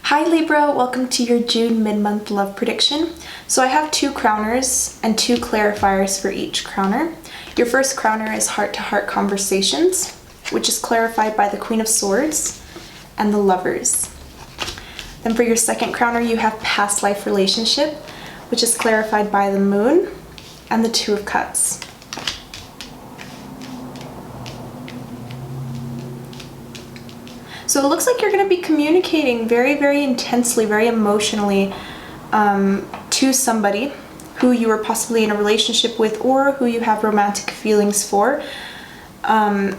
Hi Libra, welcome to your June mid-month love prediction. So I have 2 crowners and 2 clarifiers for each crowner. Your first crowner is heart-to-heart conversations, which is clarified by the Queen of Swords and the Lovers. Then for your second crowner, you have past life relationship, which is clarified by the Moon and the Two of Cups. So it looks like you're going to be communicating very, very intensely, very emotionally to somebody who you are possibly in a relationship with or who you have romantic feelings for. I'm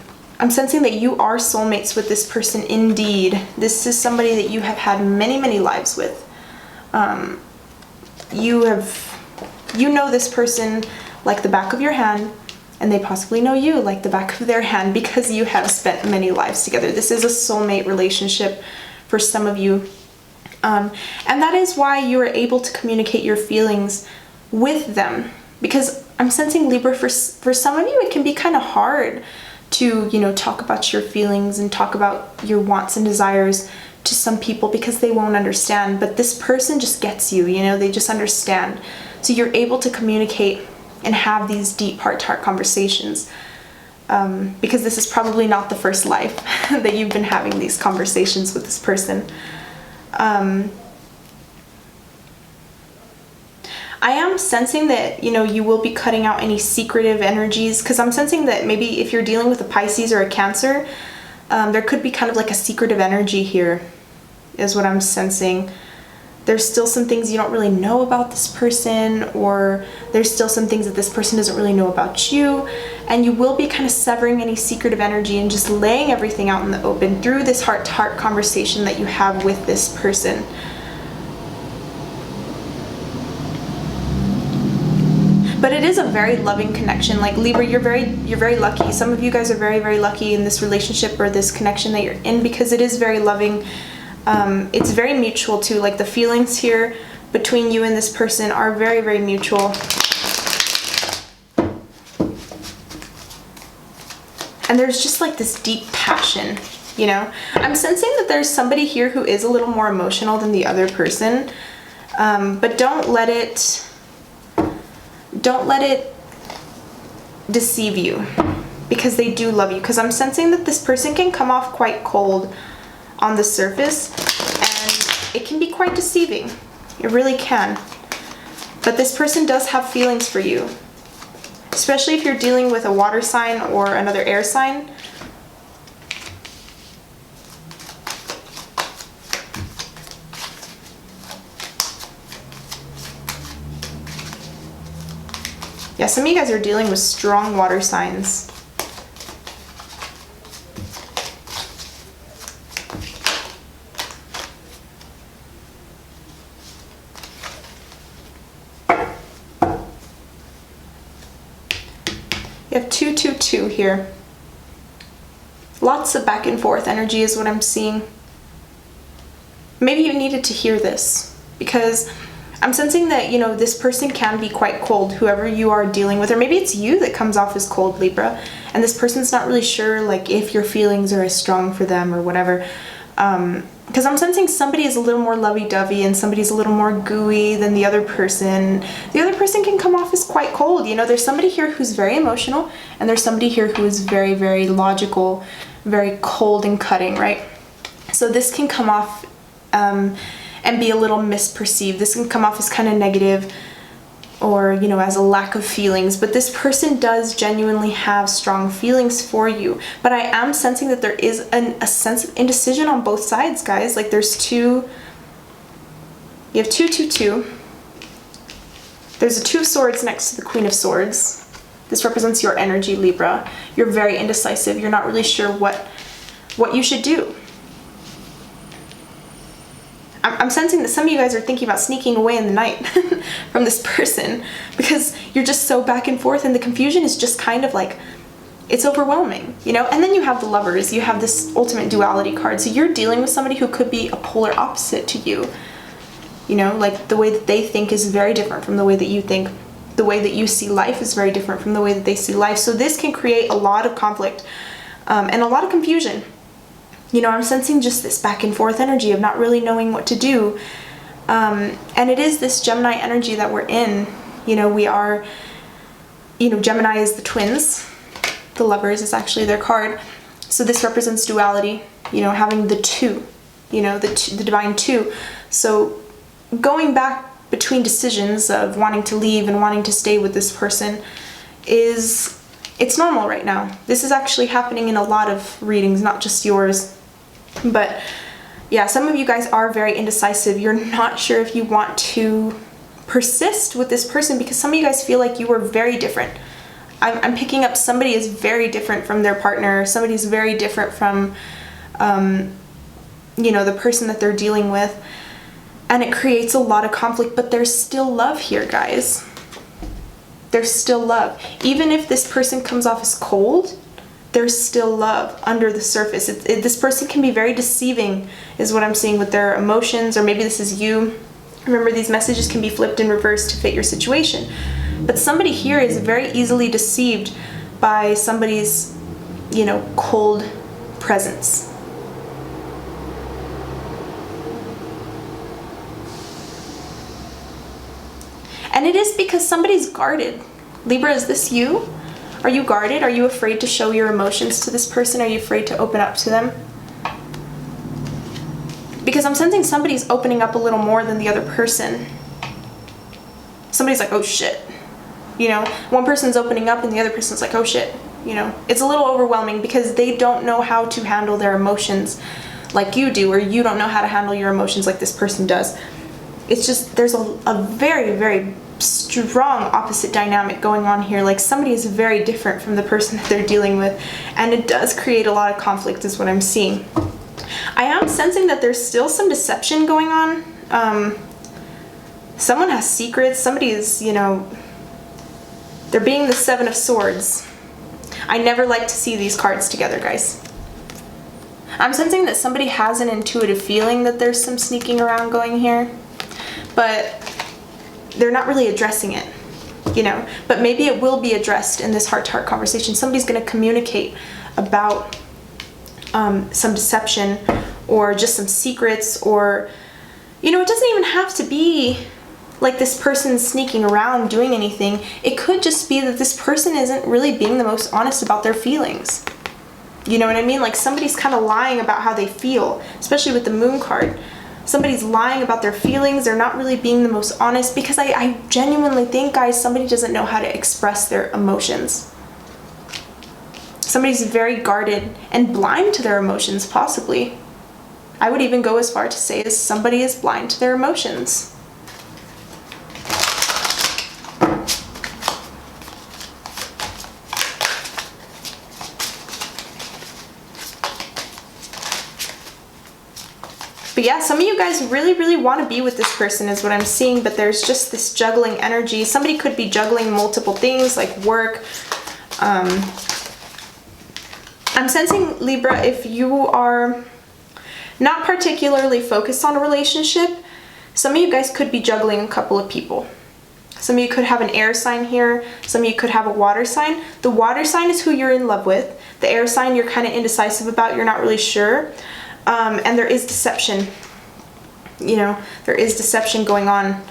sensing that you are soulmates with this person indeed. This is somebody that you have had many, many lives with. You know this person like the back of your hand, and they possibly know you like the back of their hand because you have spent many lives together. This is a soulmate relationship for some of you. And that is why you are able to communicate your feelings with them. Because I'm sensing, Libra, for some of you, it can be kind of hard to, talk about your feelings and talk about your wants and desires to some people because they won't understand. But this person just gets you, they just understand. So you're able to communicate and have these deep heart-to-heart conversations because this is probably not the first life that you've been having these conversations with this person. I am sensing that, you will be cutting out any secretive energies, because I'm sensing that maybe if you're dealing with a Pisces or a Cancer, there could be kind of like a secretive energy here, is what I'm sensing. There's still some things you don't really know about this person, or there's still some things that this person doesn't really know about you, and you will be kind of severing any secretive energy and just laying everything out in the open through this heart-to-heart conversation that you have with this person. But it is a very loving connection. Like Libra, you're very lucky. Some of you guys are very, very lucky in this relationship or this connection that you're in, because it is very loving. It's very mutual too. Like the feelings here between you and this person are very, very mutual. And there's just like this deep passion, I'm sensing that there's somebody here who is a little more emotional than the other person. But don't let it deceive you, because they do love you. Because I'm sensing that this person can come off quite cold on the surface, and it can be quite deceiving. It really can. But this person does have feelings for you, especially if you're dealing with a water sign or another air sign. Yeah, some of you guys are dealing with strong water signs. You have 222 here. Lots of back and forth energy is what I'm seeing. Maybe you needed to hear this, because I'm sensing that, this person can be quite cold, whoever you are dealing with. Or maybe it's you that comes off as cold, Libra, and this person's not really sure, like, if your feelings are as strong for them or whatever. Because I'm sensing somebody is a little more lovey-dovey and somebody's a little more gooey than the other person. The other person can come off as quite cold. There's somebody here who's very emotional, and there's somebody here who is very, very logical, very cold and cutting, right? So this can come off and be a little misperceived. This can come off as kind of negative, or, as a lack of feelings. But this person does genuinely have strong feelings for you. But I am sensing that there is a sense of indecision on both sides, guys. Like there's you have 222. There's a 2 of Swords next to the Queen of Swords. This represents your energy, Libra. You're very indecisive. You're not really sure what you should do. I'm sensing that some of you guys are thinking about sneaking away in the night from this person, because you're just so back and forth, and the confusion is just kind of like, it's overwhelming, And then you have the Lovers. You have this ultimate duality card. So you're dealing with somebody who could be a polar opposite to you. Like the way that they think is very different from the way that you think. The way that you see life is very different from the way that they see life. So this can create a lot of conflict and a lot of confusion. You know, I'm sensing just this back and forth energy of not really knowing what to do. And it is this Gemini energy that we're in. You know, we are, you know, Gemini is the twins. The Lovers is actually their card. So this represents duality, you know, having the two, you know, the divine two. So going back between decisions of wanting to leave and wanting to stay with this person it's normal right now. This is actually happening in a lot of readings, not just yours. But yeah, some of you guys are very indecisive. You're not sure if you want to persist with this person because some of you guys feel like you were very different. I'm picking up somebody is very different from their partner. Somebody's very different from, you know, the person that they're dealing with. And it creates a lot of conflict, but there's still love here, guys. There's still love. Even if this person comes off as cold, there's still love under the surface. This person can be very deceiving, is what I'm seeing with their emotions, or maybe this is you. Remember, these messages can be flipped in reverse to fit your situation. But somebody here is very easily deceived by somebody's, you know, cold presence. And it is because somebody's guarded. Libra, is this you? Are you guarded? Are you afraid to show your emotions to this person? Are you afraid to open up to them? Because I'm sensing somebody's opening up a little more than the other person. Somebody's like, oh shit. You know, one person's opening up and the other person's like, oh shit. You know, it's a little overwhelming because they don't know how to handle their emotions like you do, or you don't know how to handle your emotions like this person does. It's just, there's a very, very strong opposite dynamic going on here. Like somebody is very different from the person that they're dealing with, and it does create a lot of conflict is what I'm seeing. I am sensing that there's still some deception going on. Someone has secrets. Somebody is, you know, they're being the Seven of Swords. I never like to see these cards together, guys. I'm sensing that somebody has an intuitive feeling that there's some sneaking around going here, but they're not really addressing it, you know. But maybe it will be addressed in this heart-to-heart conversation. Somebody's going to communicate about some deception or just some secrets, or, you know, it doesn't even have to be like this person sneaking around doing anything. It could just be that this person isn't really being the most honest about their feelings. You know what I mean? Like somebody's kind of lying about how they feel, especially with the Moon card. Somebody's lying about their feelings. They're not really being the most honest, because I genuinely think, guys, somebody doesn't know how to express their emotions. Somebody's very guarded and blind to their emotions, possibly. I would even go as far to say as somebody is blind to their emotions. But yeah, some of you guys really, really want to be with this person is what I'm seeing, but there's just this juggling energy. Somebody could be juggling multiple things like work. I'm sensing, Libra, if you are not particularly focused on a relationship, some of you guys could be juggling a couple of people. Some of you could have an air sign here. Some of you could have a water sign. The water sign is who you're in love with. The air sign you're kind of indecisive about. You're not really sure. And there is deception. You know, there is deception going on.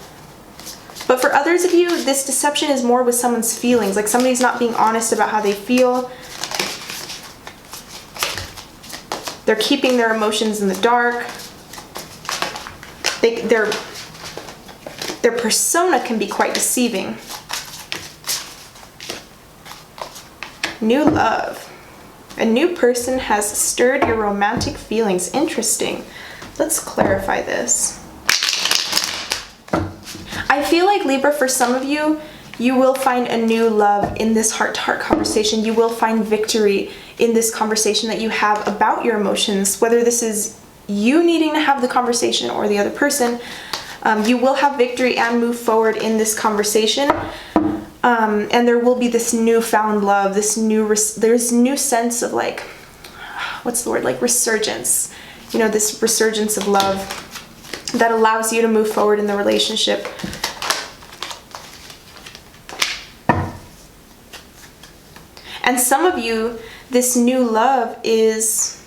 But for others of you, this deception is more with someone's feelings. Like somebody's not being honest about how they feel. They're keeping their emotions in the dark. Their persona can be quite deceiving. New love. A new person has stirred your romantic feelings. Interesting. Let's clarify this. I feel like, Libra, for some of you, you will find a new love in this heart-to-heart conversation. You will find victory in this conversation that you have about your emotions, whether this is you needing to have the conversation or the other person. You will have victory and move forward in this conversation. And there will be this newfound love, there's new sense of, like, what's the word, like resurgence, you know, this resurgence of love that allows you to move forward in the relationship. And some of you, this new love is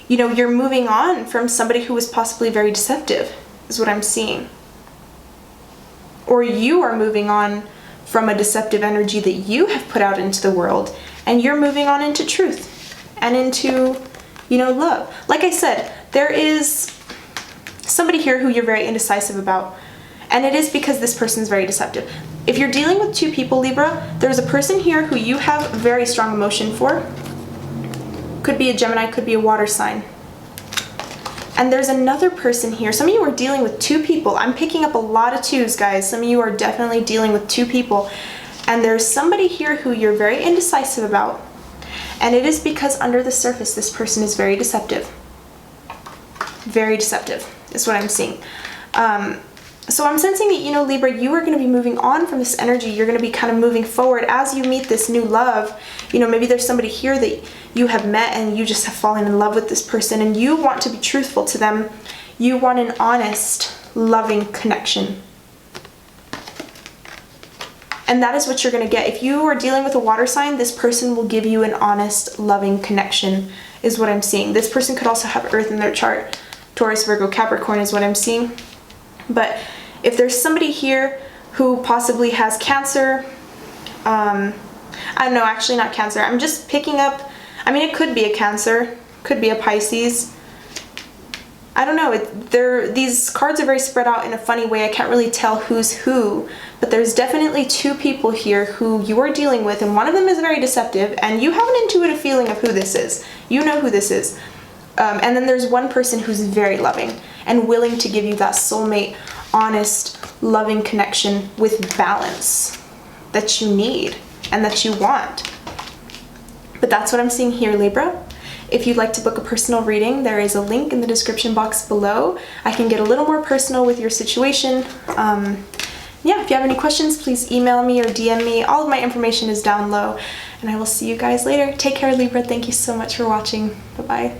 you know, you're moving on from somebody who was possibly very deceptive, is what I'm seeing. Or you are moving on from a deceptive energy that you have put out into the world, and you're moving on into truth and into, you know, love. Like I said, there is somebody here who you're very indecisive about, and it is because this person's very deceptive. If you're dealing with two people, Libra, there's a person here who you have very strong emotion for. Could be a Gemini, could be a water sign. And there's another person here. Some of you are dealing with two people. I'm picking up a lot of twos, guys. Some of you are definitely dealing with two people. And there's somebody here who you're very indecisive about. And it is because under the surface, this person is very deceptive. Very deceptive is what I'm seeing. So I'm sensing that, you know, Libra, you are going to be moving on from this energy. You're going to be kind of moving forward as you meet this new love. You know, maybe there's somebody here that you have met and you just have fallen in love with this person and you want to be truthful to them. You want an honest, loving connection. And that is what you're going to get. If you are dealing with a water sign, this person will give you an honest, loving connection, is what I'm seeing. This person could also have Earth in their chart. Taurus, Virgo, Capricorn is what I'm seeing. But if there's somebody here who possibly has Cancer, I don't know, actually not Cancer. I'm just picking up, I mean, it could be a Cancer, could be a Pisces. I don't know, these cards are very spread out in a funny way. I can't really tell who's who, but there's definitely two people here who you are dealing with, and one of them is very deceptive, and you have an intuitive feeling of who this is. You know who this is. And then there's one person who's very loving and willing to give you that soulmate, honest, loving connection with balance that you need and that you want. But that's what I'm seeing here, Libra. If you'd like to book a personal reading, there is a link in the description box below. I can get a little more personal with your situation. Yeah, if you have any questions, please email me or DM me. All of my information is down low. And I will see you guys later. Take care, Libra. Thank you so much for watching. Bye-bye.